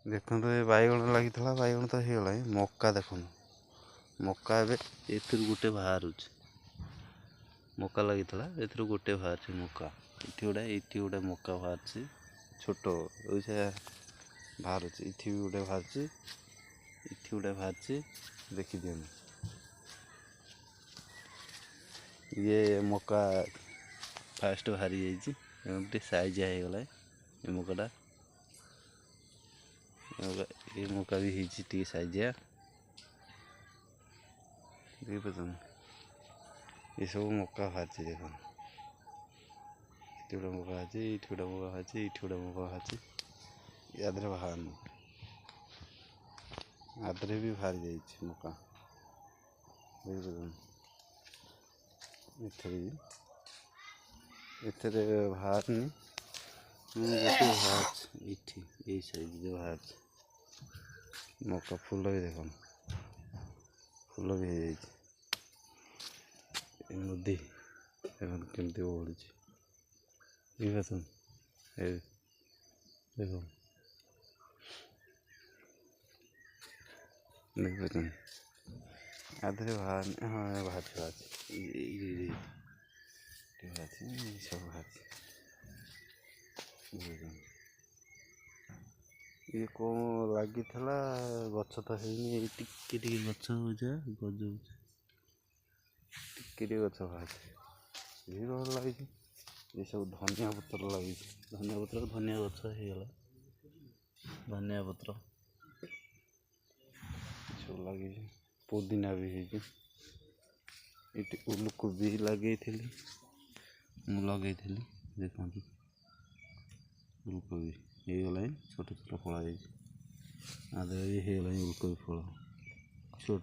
देखो ये बैगण लगी बैगण तो होगा मक्का देखो मक्का एथुर गोटे बाहर मक्का लगी गोटे बाहर मक्का ये गोटे मक्का बाहर छोट बाहर ये गोटे बाहर देखी दिखाँ ये मक्का फास्ट बाहरी जाइए साइज होगला ये मक्काटा ये मक्का भी होती साइजिया देख पार ये सब मक्का बाहर देख गोटे मक्का बाहर ये गोटे मक्का बाहर ये गोटे मक्का बाहर यादे बाहर आदरे भी बाहर जाइए मक्का देख पार बाहर गोटे बाहर ये साइज बाहर मक्का फूल भी देख फूल भी हो नदी केमती बढ़ुची देख देख आधे बाहर हाँ बाहर सब बाहर ये कौन लगी गच तो है टिके गच गज टिके गच बाहर ये भल लगी ये सब धनिया पत्र लगी धनिया गच होगला धनिया पत्र सब लगी पुदीना भी है उलकोबी लगे लगे देखा उलकोबी होगला छोट छोट फल आधे भी होगला उलकोबी फल छोट।